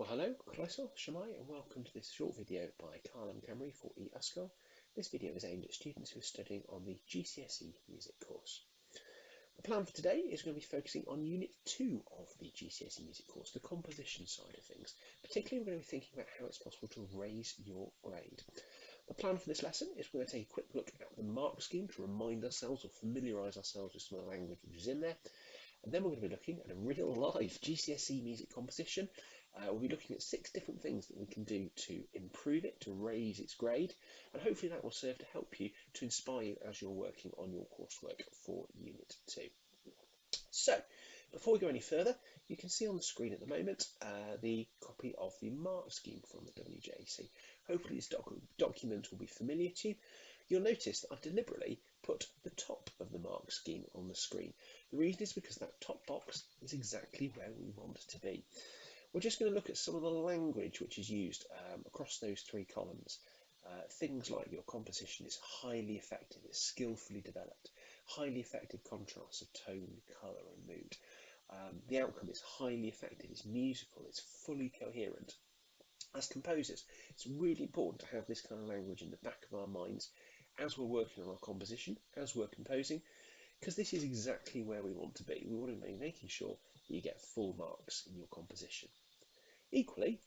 Well, hello, Croeso, Shemai, and welcome to this short video by Carl and Camry for e-sgol. This video is aimed at students who are studying on the GCSE music course. The plan for today is going to be focusing on Unit 2 of the GCSE music course, the composition side of things. Particularly, we're going to be thinking about how it's possible to raise your grade. The plan for this lesson is we're going to take a quick look at the mark scheme to remind ourselves or familiarise ourselves with some of the language which is in there. And then we're going to be looking at a real live GCSE music composition. We'll be looking at 6 different things that we can do to improve it, to raise its grade, and hopefully that will serve to help you, to inspire you as you're working on your coursework for Unit 2. So, before we go any further, you can see on the screen at the moment the copy of the mark scheme from the WJC. Hopefully this document will be familiar to you. You'll notice that I've deliberately put the top of the mark scheme on the screen. The reason is because that top box is exactly where we want it to be. We're just going to look at some of the language which is used across those 3 columns. Things like your composition is highly effective, it's skillfully developed, highly effective contrasts of tone, colour and mood. The outcome is highly effective, it's musical, it's fully coherent. As composers, it's really important to have this kind of language in the back of our minds as we're working on our composition, as we're composing, because this is exactly where we want to be. We want to be making sure that you get full marks in your composition. Equally,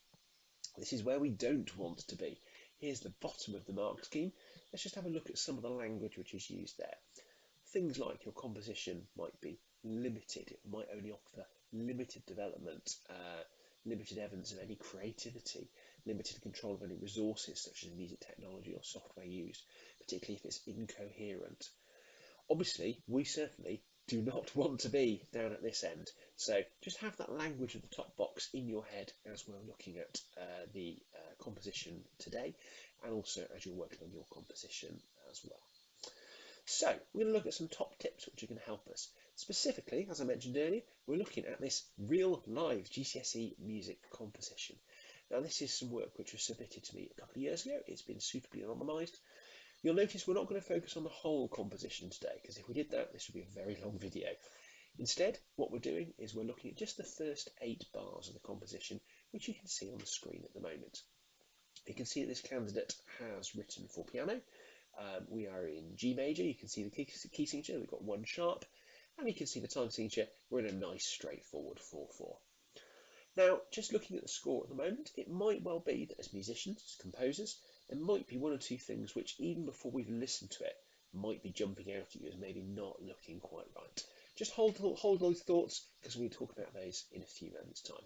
this is where we don't want to be. Here's the bottom of the mark scheme. Let's just have a look at some of the language which is used there. Things like your composition might be limited. It might only offer limited development, limited evidence of any creativity, limited control of any resources such as music technology or software used, particularly if it's incoherent. Obviously, we certainly do not want to be down at this end. So just have that language of the top box in your head as we're looking at the composition today, and also as you're working on your composition as well. So we're going to look at some top tips which are going to help us. Specifically, as I mentioned earlier, we're looking at this real live GCSE music composition. Now this is some work which was submitted to me a couple of years ago. It's been suitably anonymised. You'll notice we're not going to focus on the whole composition today, because if we did that, this would be a very long video. Instead, what we're doing is we're looking at just the first 8 bars of the composition, which you can see on the screen at the moment. You can see that this candidate has written for piano. We are in G major. You can see the key signature. We've got 1 sharp, and you can see the time signature. We're in a nice straightforward 4/4. Now, just looking at the score at the moment, it might well be that as musicians, as composers, there might be 1 or 2 things which, even before we've listened to it, might be jumping out at you as maybe not looking quite right. Just hold those thoughts, because we'll talk about those in a few moments' time.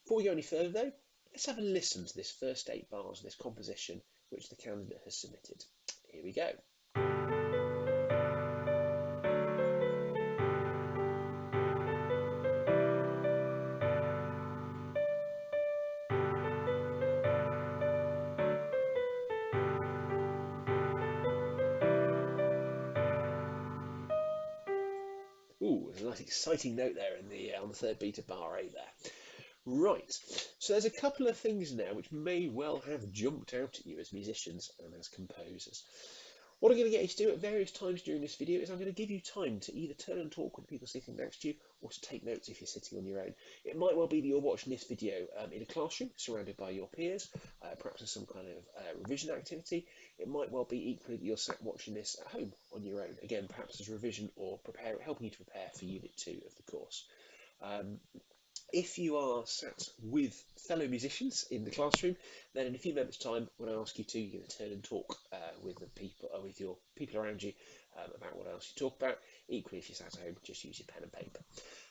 Before we go any further though, let's have a listen to this first 8 bars of this composition which the candidate has submitted. Here we go. Ooh, there's a nice exciting note there in the on the 3rd beat of bar 8 there. Right, so there's a couple of things now which may well have jumped out at you as musicians and as composers. What I'm going to get you to do at various times during this video is I'm going to give you time to either turn and talk with people sitting next to you, or to take notes if you're sitting on your own. It might well be that you're watching this video in a classroom, surrounded by your peers, perhaps as some kind of revision activity. It might well be equally that you're sat watching this at home on your own, again perhaps as revision or helping you to prepare for Unit 2 of the course. If you are sat with fellow musicians in the classroom, then in a few moments' time, when I ask you to, you're going to turn and talk with the people, with your people around you about what else you talk about. Equally, if you're sat at home, just use your pen and paper.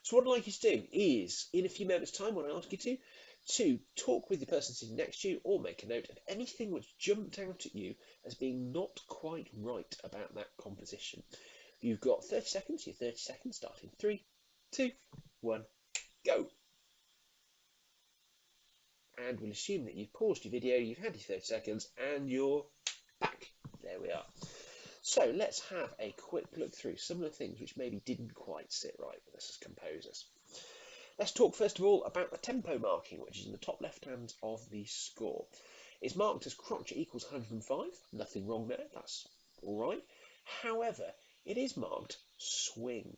So what I'd like you to do is, in a few moments' time, when I ask you to talk with the person sitting next to you, or make a note of anything which jumped out at you as being not quite right about that composition. You've got 30 seconds. Your 30 seconds start in 3, 2, 1, go. And we'll assume that you've paused your video, you've had your 30 seconds, and you're back. There we are. So let's have a quick look through some of the things which maybe didn't quite sit right with us as composers. Let's talk first of all about the tempo marking, which is in the top left hand of the score. It's marked as crotchet equals 105, nothing wrong there, that's all right. However, it is marked swing.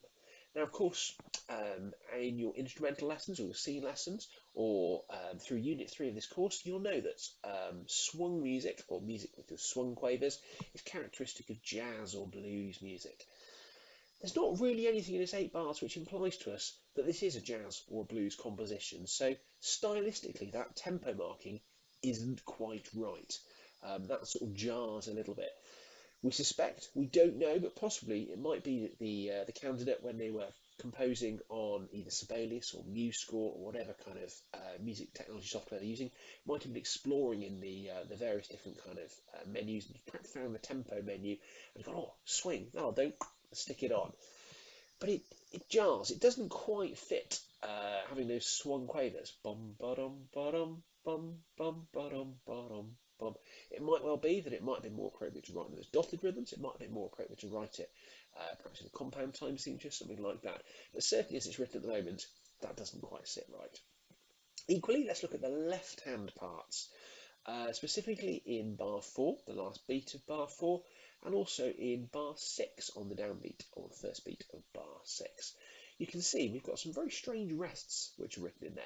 Now, of course, in your instrumental lessons or your singing lessons, or through Unit 3 of this course, you'll know that swung music, or music with your swung quavers, is characteristic of jazz or blues music. There's not really anything in this 8 bars which implies to us that this is a jazz or a blues composition, so stylistically that tempo marking isn't quite right. That sort of jars a little bit. We suspect, we don't know, but possibly it might be that the candidate, when they were composing on either Sibelius or e-sgol or whatever kind of music technology software they're using, might have been exploring in the various different kind of menus, and perhaps found the tempo menu and gone, oh, swing, no, don't stick it on. But it jars. It doesn't quite fit having those swung quavers. Bum ba-dum ba-dum bum bum ba-dum ba-dum bum. It might well be that it might be more appropriate to write those dotted rhythms. It might be more appropriate to write it perhaps in a compound time signature, something like that. But certainly as it's written at the moment, that doesn't quite sit right. Equally, let's look at the left-hand parts, specifically in bar 4, the last beat of bar 4, and also in bar 6 on the downbeat, or the first beat of bar 6. You can see we've got some very strange rests which are written in there.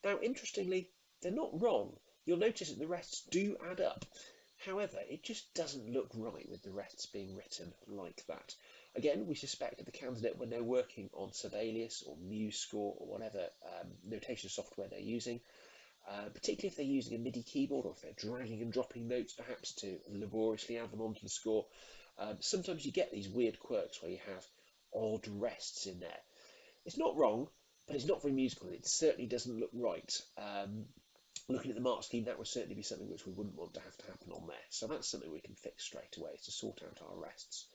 Now, interestingly, they're not wrong. You'll notice that the rests do add up. However, it just doesn't look right with the rests being written like that. Again, we suspect that the candidate, when they're working on Sibelius or e-sgol or whatever notation software they're using, particularly if they're using a MIDI keyboard or if they're dragging and dropping notes perhaps to laboriously add them onto the score, sometimes you get these weird quirks where you have odd rests in there. It's not wrong, but it's not very musical, and it certainly doesn't look right. Looking at the mark scheme, that would certainly be something which we wouldn't want to happen on there. So that's something we can fix straight away, to sort out our rests.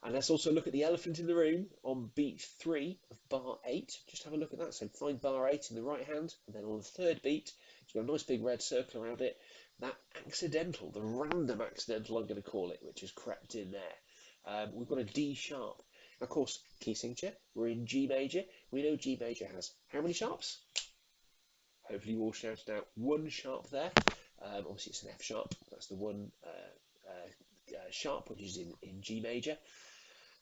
And let's also look at the elephant in the room on beat 3 of bar 8. Just have a look at that. So find bar 8 in the right hand, and then on the third beat, it's got a nice big red circle around it. That accidental, the random accidental, I'm going to call it, which has crept in there. We've got a D sharp. Of course, key signature, we're in G major. We know G major has how many sharps? Hopefully you all shouted out one sharp there. Obviously it's an F sharp. That's the one sharp which is in G major.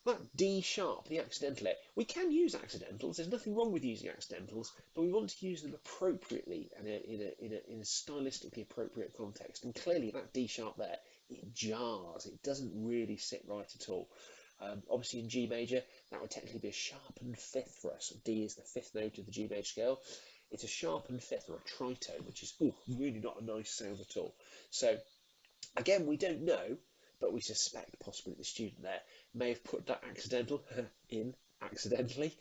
That D sharp, the accidental, we can use accidentals. There's nothing wrong with using accidentals, but we want to use them appropriately and in a stylistically appropriate context. And clearly that D sharp there, it jars. It doesn't really sit right at all. Obviously in G major, that would technically be a sharpened fifth for us. D is the fifth note of the G major scale. It's a sharpened fifth or a tritone, which is really not a nice sound at all. So again, we don't know, but we suspect possibly the student there may have put that accidental in accidentally.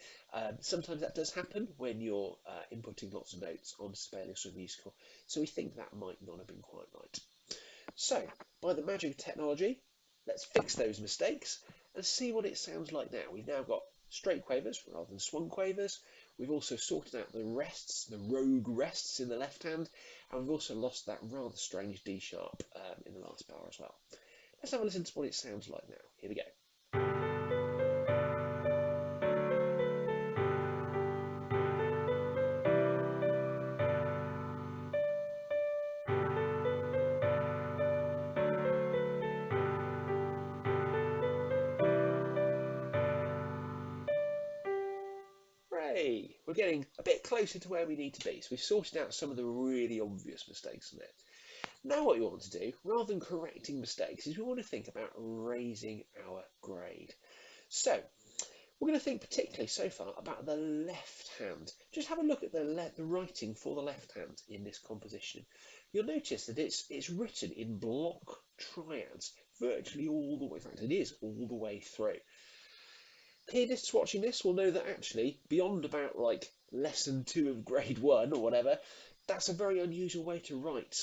Sometimes that does happen when you're inputting lots of notes on Sibelius or e-sgol, so we think that might not have been quite right. So, by the magic of technology, let's fix those mistakes and see what it sounds like now. We've now got straight quavers rather than swung quavers. We've also sorted out the rests, the rogue rests in the left hand, and we've also lost that rather strange D sharp in the last bar as well. Let's have a listen to what it sounds like now. Here we go. Hooray! We're getting a bit closer to where we need to be. So we've sorted out some of the really obvious mistakes in there. Now what we want to do, rather than correcting mistakes, is we want to think about raising our grade. So we're going to think particularly so far about the left hand. Just have a look at the writing for the left hand in this composition. You'll notice that it's written in block triads virtually all the way. In fact, it is all the way through. Pianists watching this will know that actually, beyond about like lesson 2 of grade 1 or whatever, that's a very unusual way to write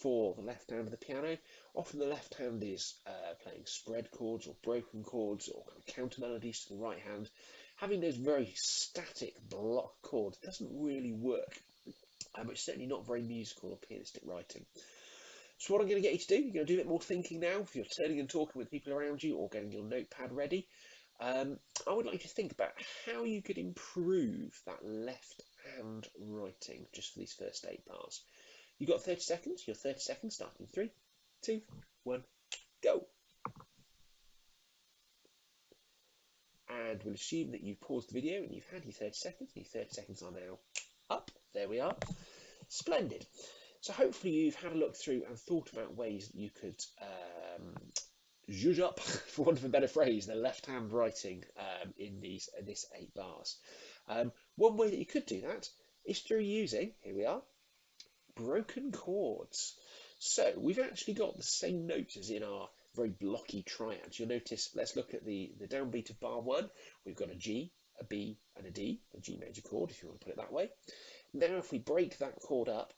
for the left hand of the piano. Often the left hand is playing spread chords or broken chords or kind of counter melodies to the right hand. Having those very static block chords doesn't really work. It's certainly not very musical or pianistic writing. So what I'm going to get you to do, you're going to do a bit more thinking now. If you're turning and talking with people around you or getting your notepad ready, I would like you to think about how you could improve that left hand writing just for these first 8 bars. You've got 30 seconds. Your 30 seconds starting 3, 2, 1, go. and we'll assume that you've paused the video and you've had your 30 seconds, and your 30 seconds are now up. There we are. Splendid. So hopefully you've had a look through and thought about ways that you could zhuzh up, for want of a better phrase, the left-hand writing in this 8 bars. One way that you could do that is through using, here we are, broken chords. So we've actually got the same notes as in our very blocky triad. You'll notice, let's look at the downbeat of bar 1. We've got a G, a B and a D, a G major chord if you want to put it that way. Now if we break that chord up,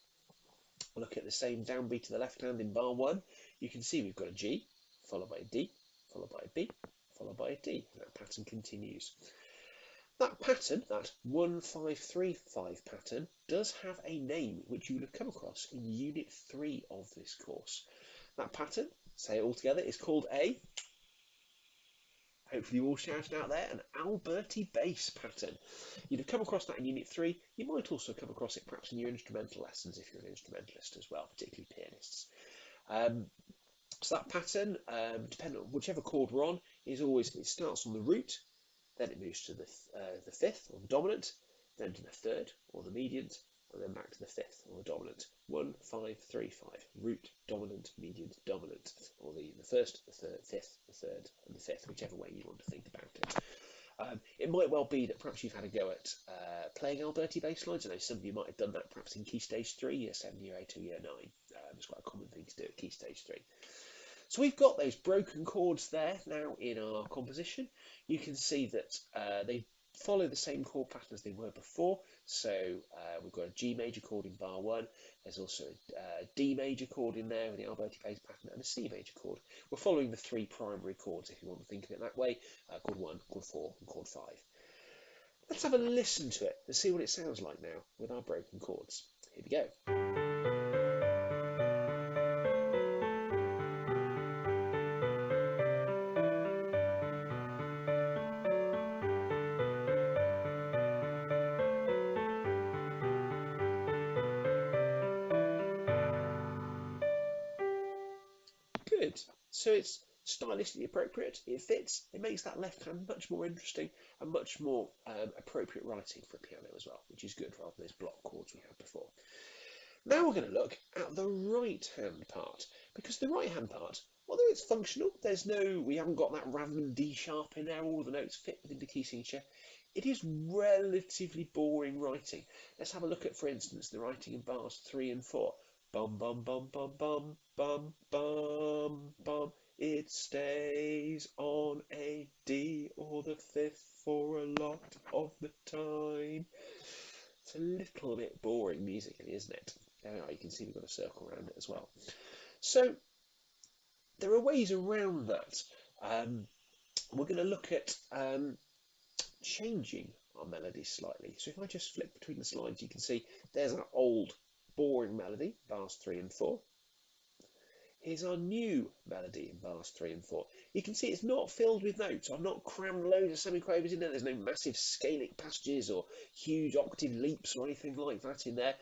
look at the same downbeat to the left hand in bar 1, you can see we've got a G, followed by a D, followed by a B, followed by a D. And that pattern continues. That pattern, that 1-5-3-5 pattern, does have a name which you would have come across in Unit 3 of this course. That pattern, say it all together, is called a, hopefully you all shouted out there, an Alberti bass pattern. You'd have come across that in Unit 3. You might also come across it perhaps in your instrumental lessons if you're an instrumentalist as well, particularly pianists. So that pattern, depending on whichever chord we're on, is always, it starts on the root, then it moves to the 5th or the dominant, then to the 3rd or the mediant, and then back to the 5th or the dominant. 1-5-3-5, root, dominant, mediant, dominant, or the 1st, the 5th, the 3rd, and the 5th, whichever way you want to think about it. It might well be that perhaps you've had a go at playing Alberti bass lines. I know some of you might have done that perhaps in Key Stage 3, Year 7, Year 8 or Year 9. It's quite a common thing to do at Key Stage 3. So we've got those broken chords there now in our composition. You can see that they follow the same chord pattern as they were before. So we've got a G major chord in bar 1. There's also a D major chord in there with the Alberti bass pattern, and a C major chord. We're following the 3 primary chords, if you want to think of it that way, chord 1, chord 4 and chord 5. Let's have a listen to it and see what it sounds like now with our broken chords. Here we go. Good. So it's stylistically appropriate, it fits, it makes that left hand much more interesting and much more appropriate writing for a piano as well, which is good rather than those block chords we had before. Now we're going to look at the right hand part, because the right hand part, although it's functional, we haven't got that random D sharp in there, all the notes fit within the key signature. It is relatively boring writing. Let's have a look at, for instance, the writing in bars 3 and 4. Bum bum bum bum bum bum bum bum. It stays on a D or the 5th for a lot of the time. It's a little bit boring musically, isn't it? There we are, you can see we've got a circle around it as well. So there are ways around that. We're going to look at changing our melody slightly. So if I just flick between the slides, you can see there's our old boring melody, bars 3 and 4. Here's our new melody in bars 3 and 4. You can see it's not filled with notes. I've not crammed loads of semiquavers in there. There's no massive scalic passages or huge octave leaps or anything like that in there.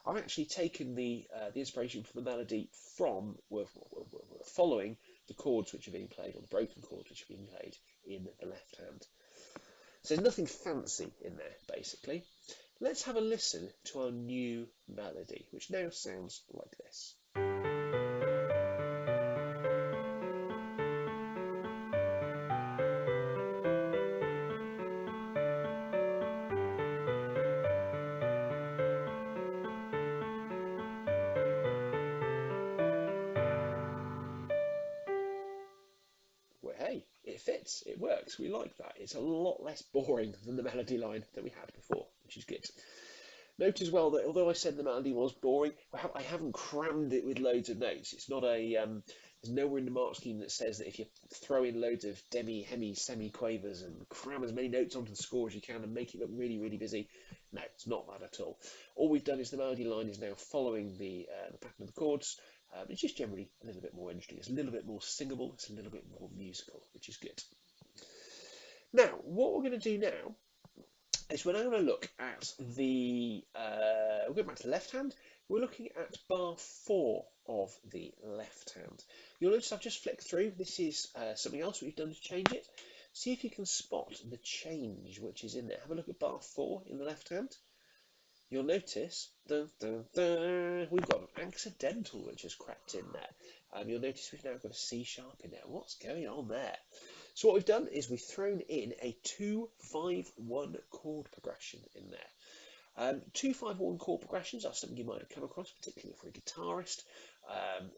I've actually taken the inspiration for the melody from following the chords which are being played, or the broken chords which are being played in the left hand. So there's nothing fancy in there, basically. Let's have a listen to our new melody, which now sounds like this. Well, hey, it fits, it works, we like that. It's a lot less boring than the melody line that we had before, which is good. Note as well that although I said the melody was boring, I haven't crammed it with loads of notes. It's not a there's nowhere in the mark scheme that says that if you throw in loads of demi, hemi, semi-quavers and cram as many notes onto the score as you can and make it look really, really busy. No, it's not that at all. All we've done is the melody line is now following the pattern of the chords. It's just generally a little bit more interesting. It's a little bit more singable. It's a little bit more musical, which is good. Now, what we're going to do now is we're now going to look at the, we'll go back to the left hand. We're looking at bar 4 of the left hand. You'll notice I've just flicked through. This is something else we've done to change it. see if you can spot the change which is in there. Have a look at bar 4 in the left hand. You'll notice dun, dun, dun, we've got an accidental which has crept in there. You'll notice we've now got a C sharp in there. What's going on there? So what we've done is we've thrown in a 2-5-1 chord progression in there. 2-5-1 chord progressions are something you might have come across, particularly if you're a guitarist,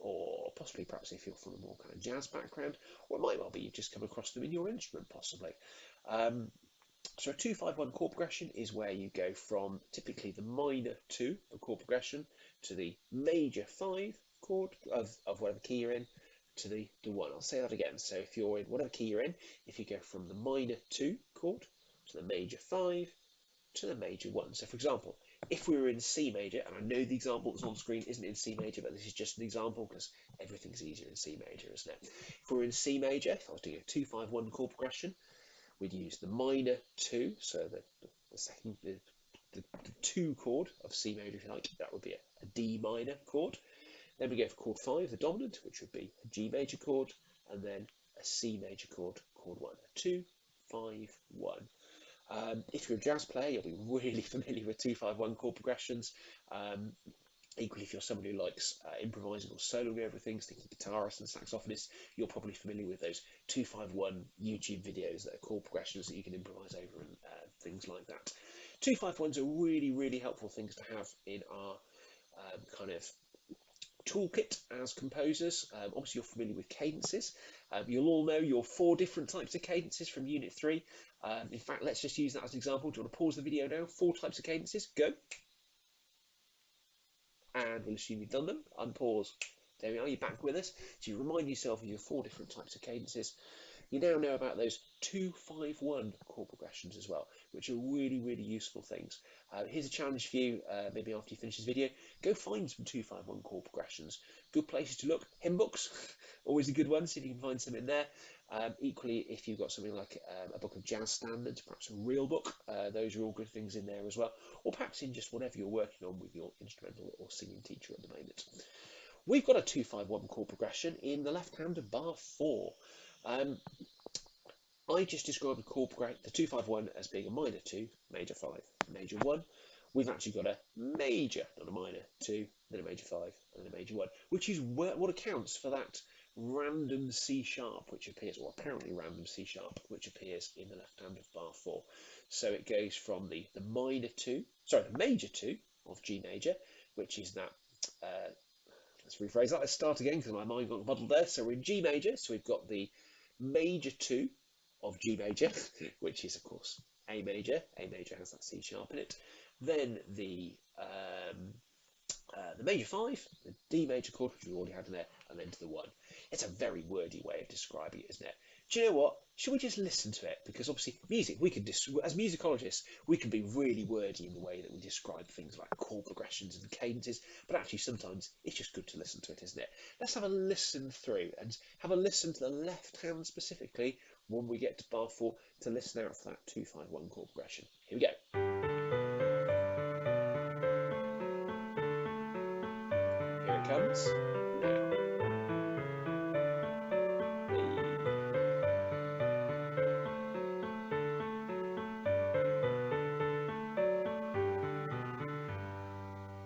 or possibly perhaps if you're from a more kind of jazz background, or it might well be you've just come across them in your instrument, possibly. So a 2-5-1 chord progression is where you go from typically the minor 2, the chord progression, to the major 5 chord of whatever key you're in, to the 1. I'll say that again. So if you're in whatever key you're in, if you go from the minor 2 chord to the major 5 to the major 1. So for example, if we were in C major, and I know the example that's on screen isn't in C major, but this is just an example because everything's easier in C major, isn't it? If we were in C major, if I was doing a 2-5-1 chord progression, we'd use the minor 2, so the 2 chord of C major, if you like, that would be a D minor chord. Then we go for chord 5, the dominant, which would be a G major chord, and then a C major chord, chord 1, a 2, 5, 1. If you're a jazz player, you'll be really familiar with 2-5-1 chord progressions. Equally, if you're somebody who likes improvising or soloing over things, thinking guitarists and saxophonists, you're probably familiar with those 2-5-1 YouTube videos that are chord progressions that you can improvise over and things like that. 2-5-1s are really, really helpful things to have in our kind of toolkit as composers. Obviously, you're familiar with cadences. You'll all know your 4 different types of cadences from Unit 3. In fact, let's just use that as an example. Do you want to pause the video now? 4 types of cadences. Go. And we'll assume you've done them. Unpause. There we are, you're back with us. So you remind yourself of your 4 different types of cadences. You now know about those 2-5-1 chord progressions as well, which are really, really useful things. Here's a challenge for you, maybe after you finish this video. Go find some 2-5-1 chord progressions. Good places to look. Hymn books, always a good one, see if you can find some in there. Equally, if you've got something like a book of jazz standards, perhaps a real book, those are all good things in there as well. Or perhaps in just whatever you're working on with your instrumental or singing teacher at the moment. We've got a 2-5-1 chord progression in the left hand of bar 4. I just described the 2-5-1 as being a minor 2, major 5, major 1. We've actually got a major, not a minor 2, then a major 5, and then a major 1, which is what accounts for that random C sharp, which appears, or apparently random C sharp, which appears in the left hand of bar 4. So it goes from the major 2 of G major, which is that, let's rephrase that, let's start again because my mind got muddled there. So we're in G major, so we've got the major 2 of G major, which is of course A major. A major has that C sharp in it. Then the major 5, the D major chord, which we already had in there, and then to the 1. It's a very wordy way of describing it, isn't it? Do you know what? Should we just listen to it? Because obviously music, as musicologists, we can be really wordy in the way that we describe things like chord progressions and cadences, but actually sometimes it's just good to listen to it, isn't it? Let's have a listen through and have a listen to the left hand specifically when we get to bar 4 to listen out for that 2-5-1 chord progression. Here we go. Here it comes. Now.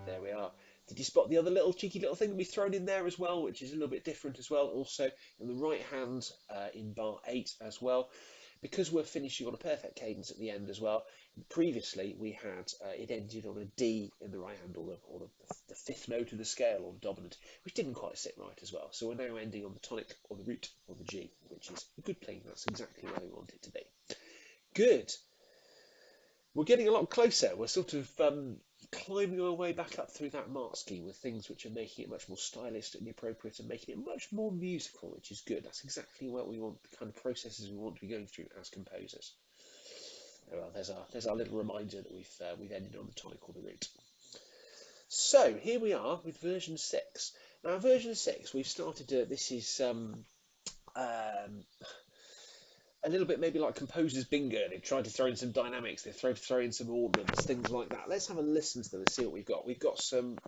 There we are. Did you spot the other little cheeky little thing that we thrown in there as well, which is a little bit different as well? Also in the right hand in bar 8 as well. Because we're finishing on a perfect cadence at the end as well, previously we had it ended on a D in the right hand, or the 5th note of the scale, or the dominant, which didn't quite sit right as well. So we're now ending on the tonic, or the root, or the G, which is a good thing. That's exactly where we want it to be. Good. We're getting a lot closer. We're sort of climbing our way back up through that mark scheme with things which are making it much more stylistically appropriate and making it much more musical, which is good. That's exactly what we want, the kind of processes we want to be going through as composers. Well, there's our little reminder that we've ended on the tonic or the root. So here we are with version 6. Now version 6, we've started to, this is a little bit maybe like Composer's Bingo. They've tried to throw in some dynamics, they've tried to throw in some ornaments, things like that. Let's have a listen to them and see what we've got. We've got some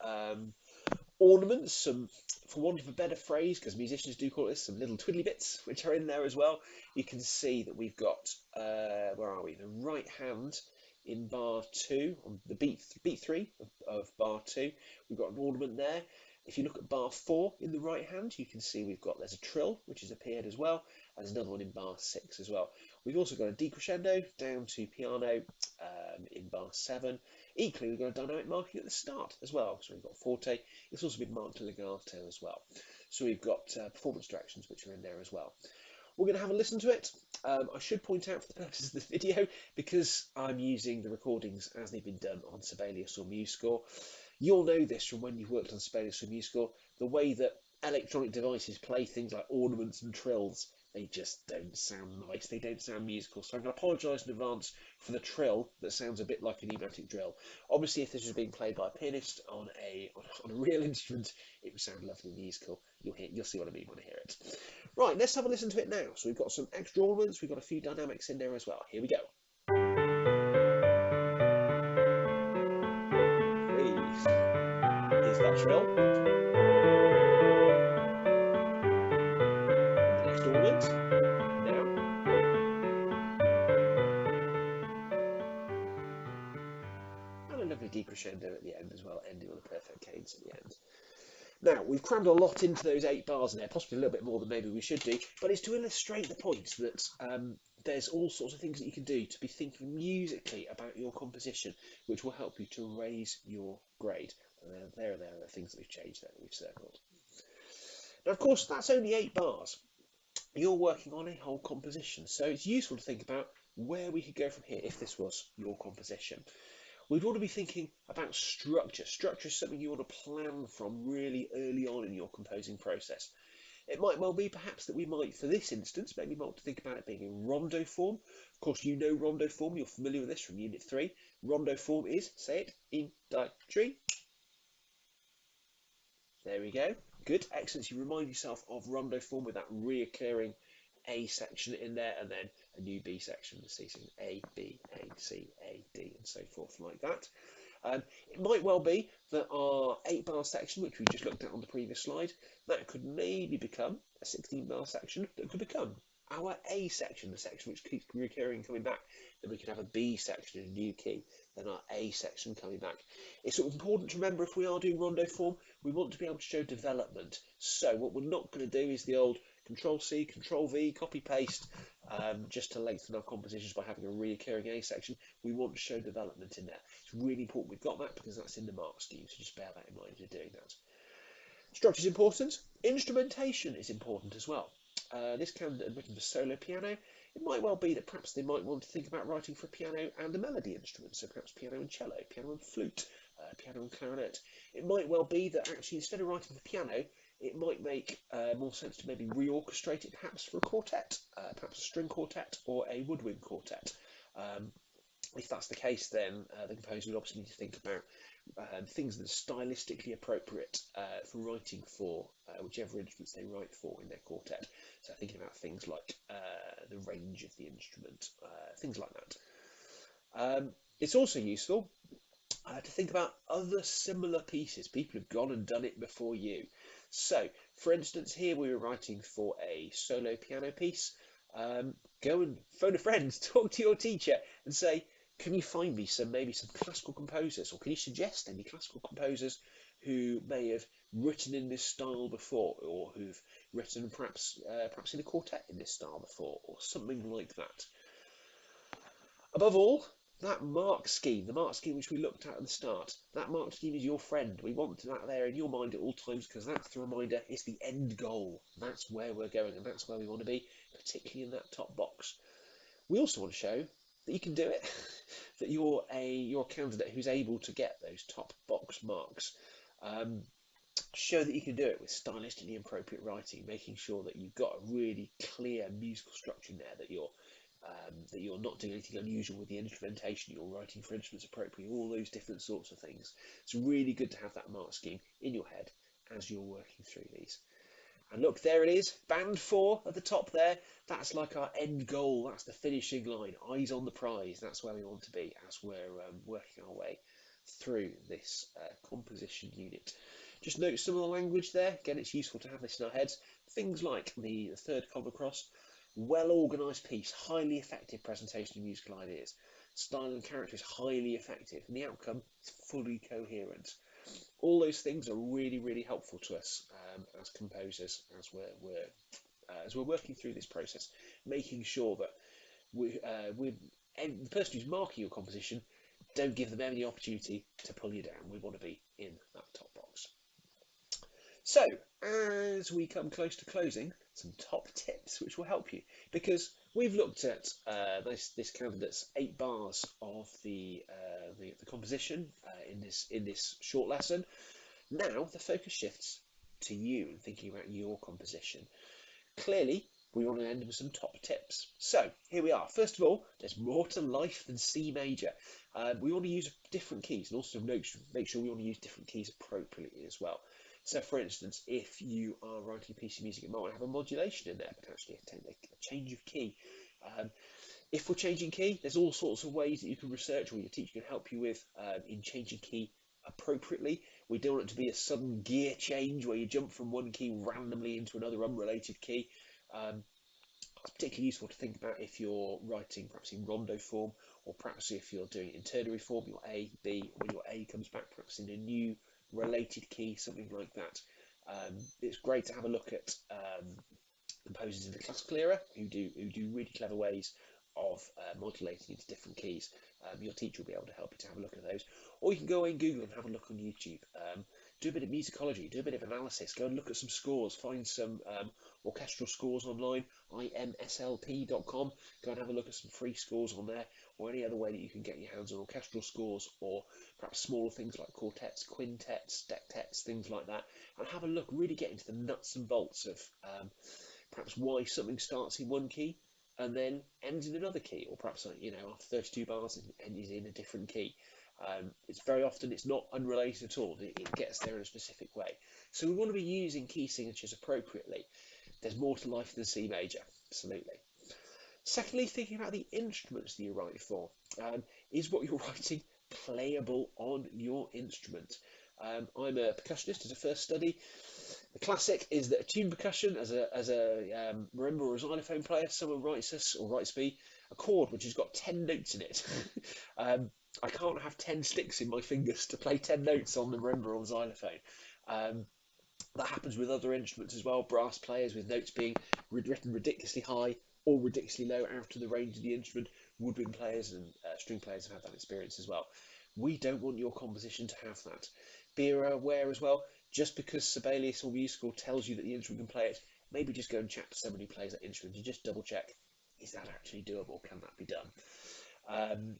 ornaments, some, for want of a better phrase, because musicians do call it this, some little twiddly bits which are in there as well. You can see that we've got, where are we? The right hand in bar 2, on the beat 3 of bar 2, we've got an ornament there. If you look at bar 4 in the right hand, you can see there's a trill which has appeared as well. There's another one in bar 6 as well. We've also got a decrescendo down to piano in bar 7. Equally, we've got a dynamic marking at the start as well. So we've got forte. It's also been marked to legato as well. So we've got performance directions which are in there as well. We're going to have a listen to it. I should point out for the purposes of this video, because I'm using the recordings as they've been done on Sibelius or MuseScore. You'll know this from when you've worked on Sibelius or MuseScore, the way that electronic devices play things like ornaments and trills, they just don't sound nice, they don't sound musical. So I'm going to apologise in advance for the trill that sounds a bit like a pneumatic drill. Obviously, if this was being played by a pianist on a real instrument, it would sound lovely musical. You'll see what I mean when I hear it. Right, let's have a listen to it now. So we've got some extra ornaments, we've got a few dynamics in there as well. Here we go. Here's that trill. The next ornament. Now. And a lovely decrescendo at the end as well, ending on a perfect cadence at the end. Now, we've crammed a lot into those 8 bars in there, possibly a little bit more than maybe we should do, but it's to illustrate the point that there's all sorts of things that you can do to be thinking musically about your composition, which will help you to raise your grade. There are the things that we've changed there, that we've circled. Now, of course, that's only 8 bars. You're working on a whole composition, so it's useful to think about where we could go from here if this was your composition. We'd want to be thinking about structure. Structure is something you want to plan from really early on in your composing process. It might well be perhaps that we might, for this instance, maybe want to think about it being in rondo form. Of course, you know rondo form, you're familiar with this from Unit 3. Rondo form is, say it, in, die, tree. There we go. Good, excellent. You remind yourself of rondo form with that reoccurring A section in there, and then a new B section, C, so A, B, A, C, A, D, and so forth like that. It might well be that our 8-bar section, which we just looked at on the previous slide, that could maybe become a 16-bar section that could become our A section, the section which keeps recurring coming back. Then we could have a B section in a new key, then our A section coming back. It's sort of important to remember, if we are doing rondo form, we want to be able to show development. So what we're not going to do is the old Control-C, Control-V, copy-paste, just to lengthen our compositions by having a reoccurring A section. We want to show development in there. It's really important we've got that, because that's in the mark scheme, so just bear that in mind if you're doing that. Structure is important. Instrumentation is important as well. This candidate had written for solo piano. It might well be that perhaps they might want to think about writing for a piano and a melody instrument, so perhaps piano and cello, piano and flute, piano and clarinet. It might well be that actually, instead of writing for piano, it might make more sense to maybe reorchestrate it perhaps for a quartet, perhaps a string quartet or a woodwind quartet. If that's the case, then the composer would obviously need to think about things that are stylistically appropriate for writing for whichever instruments they write for in their quartet. So thinking about things like the range of the instrument, things like that. It's also useful to think about other similar pieces. People have gone and done it before you. So, for instance, here we were writing for a solo piano piece. Go and phone a friend, talk to your teacher and say, can you find me maybe some classical composers, or can you suggest any classical composers who may have written in this style before, or who've written perhaps in a quartet in this style before, or something like that. Above all, that mark scheme, the mark scheme which we looked at the start, that mark scheme is your friend. We want that there in your mind at all times, because that's the reminder, it's the end goal. That's where we're going, and that's where we want to be, particularly in that top box. We also want to show that you can do it, that you're a candidate who's able to get those top box marks. Show that you can do it with stylistically appropriate writing, making sure that you've got a really clear musical structure in there, that you're not doing anything unusual with the instrumentation, you're writing for instruments appropriately, all those different sorts of things. It's really good to have that mark scheme in your head as you're working through these. And look, there it is, band 4 at the top there. That's like our end goal, that's the finishing line, eyes on the prize. That's where we want to be as we're working our way through this composition unit. Just note some of the language there. Again, it's useful to have this in our heads. Things like the third column across, well-organised piece, highly effective presentation of musical ideas. Style and character is highly effective, and the outcome is fully coherent. All those things are really, really helpful to us as composers, as we're working through this process, making sure that the person who's marking your composition, don't give them any opportunity to pull you down. We want to be in that top box. So, as we come close to closing, some top tips which will help you, because we've looked at this candidate's 8 bars of the composition in this short lesson. Now the focus shifts to you and thinking about your composition. Clearly, we want to end with some top tips. So here we are. First of all, there's more to life than C major. We want to use different keys, and also make sure we want to use different keys appropriately as well. So, for instance, if you are writing a piece of music, it might have a modulation in there, potentially a change of key. If we're changing key, there's all sorts of ways that you can research, or your teacher can help you with in changing key appropriately. We don't want it to be a sudden gear change where you jump from one key randomly into another unrelated key. It's particularly useful to think about if you're writing perhaps in rondo form, or perhaps if you're doing it in ternary form, your A, B, when your A comes back perhaps in a new related key, something like that. It's great to have a look at composers in the classical era who do really clever ways of modulating into different keys. Your teacher will be able to help you to have a look at those, or you can go away and Google and have a look on YouTube. Do a bit of musicology, do a bit of analysis, go and look at some scores, find some orchestral scores online, imslp.com, go and have a look at some free scores on there, or any other way that you can get your hands on orchestral scores, or perhaps smaller things like quartets, quintets, dectets, things like that, and have a look, really get into the nuts and bolts of perhaps why something starts in one key and then ends in another key, or perhaps after 32 bars and is in a different key. It's very often it's not unrelated at all. It gets there in a specific way. So we want to be using key signatures appropriately. There's more to life than C major, absolutely. Secondly, thinking about the instruments that you write for. Is what you're writing playable on your instrument? I'm a percussionist as a first study. The classic is that a tuned percussion, as a marimba or a xylophone player, someone writes us, or writes me, a chord which has got 10 notes in it. I can't have 10 sticks in my fingers to play 10 notes on the marimba or xylophone. That happens with other instruments as well, brass players with notes being written ridiculously high or ridiculously low out of the range of the instrument. Woodwind players and string players have had that experience as well. We don't want your composition to have that. Be aware as well, just because Sibelius or e-sgol tells you that the instrument can play it, maybe just go and chat to someone who plays that instrument and just double check, is that actually doable? Can that be done?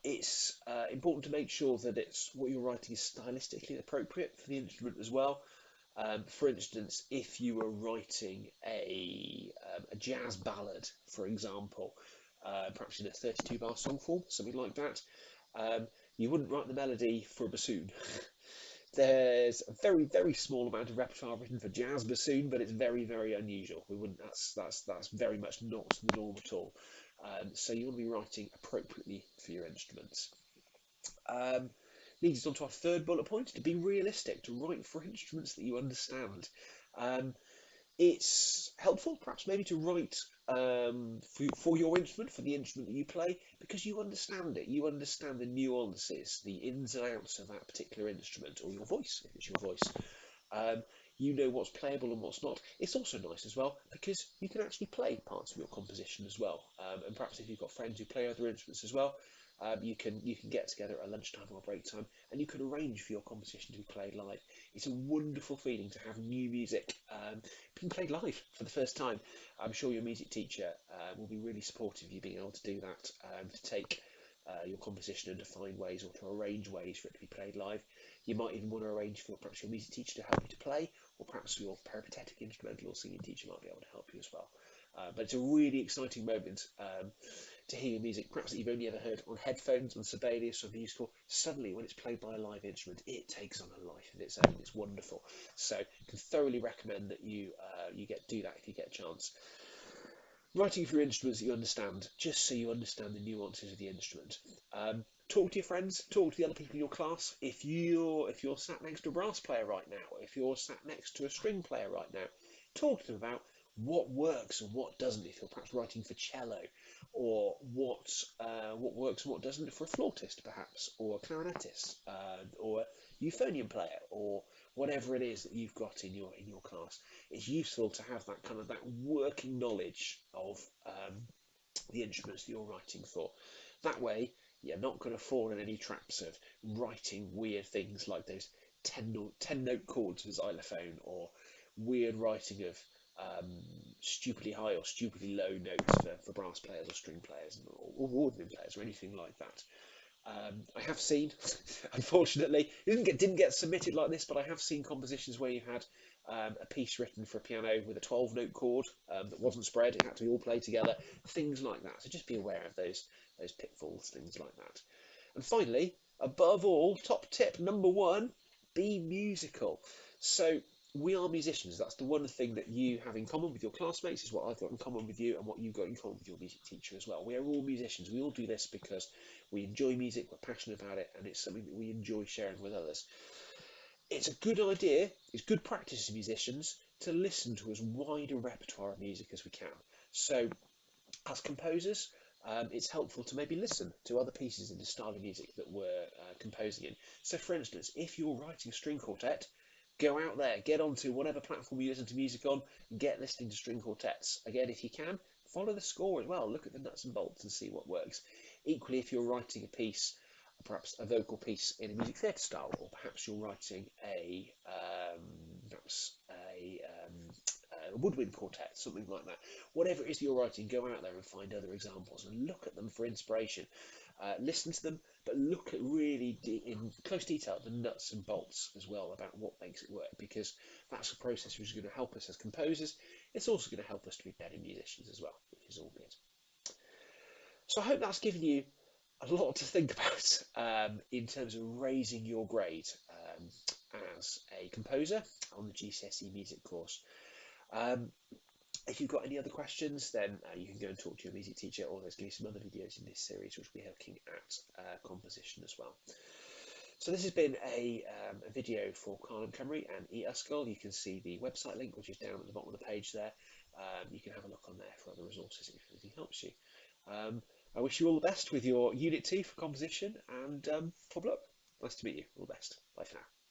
It's important to make sure that what you're writing is stylistically appropriate for the instrument as well. For instance, if you were writing a jazz ballad, for example, perhaps in a 32 bar song form, something like that, you wouldn't write the melody for a bassoon. There's a very, very small amount of repertoire written for jazz bassoon, but it's very, very unusual. We wouldn't. That's very much not the norm at all. So you want to be writing appropriately for your instruments. Leads us on to our third bullet point: to be realistic, to write for instruments that you understand. It's helpful, perhaps, maybe to write for your instrument, for the instrument that you play, because you understand it. You understand the nuances, the ins and outs of that particular instrument, or your voice, if it's your voice. You know what's playable and what's not. It's also nice as well because you can actually play parts of your composition as well. And perhaps if you've got friends who play other instruments as well, you can get together at lunchtime or break time, and you can arrange for your composition to be played live. It's a wonderful feeling to have new music being played live for the first time. I'm sure your music teacher will be really supportive of you being able to do that, to take your composition and to find ways or to arrange ways for it to be played live. You might even want to arrange for perhaps your music teacher to help you to play, or perhaps your peripatetic instrumental or singing teacher might be able to help you as well. But it's a really exciting moment to hear your music, perhaps that you've only ever heard on headphones, on Sibelius or e-sgol. Suddenly, when it's played by a live instrument, it takes on a life of its own. It's wonderful. So, I can thoroughly recommend that you do that if you get a chance. Writing for instruments that you understand, just so you understand the nuances of the instrument. Talk to your friends, talk to the other people in your class. If you're sat next to a brass player right now, if you're sat next to a string player right now, talk to them about what works and what doesn't. If you're perhaps writing for cello, or what works and what doesn't for a flautist, perhaps, or a clarinetist, or a euphonium player, or whatever it is that you've got in your class. It's useful to have that kind of that working knowledge of the instruments that you're writing for. That way, you're not going to fall in any traps of writing weird things like those 10 note chords for xylophone, or weird writing of stupidly high or stupidly low notes for brass players or string players or ordinary players or anything like that. I have seen, unfortunately, it didn't get submitted like this, but I have seen compositions where you had a piece written for a piano with a 12-note chord that wasn't spread; it had to be all played together. Things like that. So just be aware of those pitfalls, things like that. And finally, above all, top tip number one: be musical. So we are musicians. That's the one thing that you have in common with your classmates, is what I've got in common with you and what you've got in common with your music teacher as well. We are all musicians. We all do this because we enjoy music, we're passionate about it, and it's something that we enjoy sharing with others. It's a good idea, it's good practice as musicians to listen to as wide a repertoire of music as we can. So as composers, it's helpful to maybe listen to other pieces in the style of music that we're composing in. So for instance, if you're writing a string quartet, go out there, get onto whatever platform you listen to music on, get listening to string quartets. Again, if you can, follow the score as well, look at the nuts and bolts and see what works. Equally, if you're writing a piece, perhaps a vocal piece in a music theatre style, or perhaps you're writing a woodwind quartet, something like that. Whatever it is you're writing, go out there and find other examples and look at them for inspiration. Listen to them, but look at really in close detail the nuts and bolts as well about what makes it work, because that's a process which is going to help us as composers. It's also going to help us to be better musicians as well, which is all good. So I hope that's given you a lot to think about in terms of raising your grade as a composer on the GCSE music course. Um, if you've got any other questions, then you can go and talk to your music teacher, or there's going to be some other videos in this series which will be looking at composition as well. So this has been a video for Carl and Cymru and e-sgol. You can see the website link, which is down at the bottom of the page there. You can have a look on there for other resources if anything helps you. I wish you all the best with your Unit 2 for composition, and top luck. Nice to meet you. All the best. Bye for now.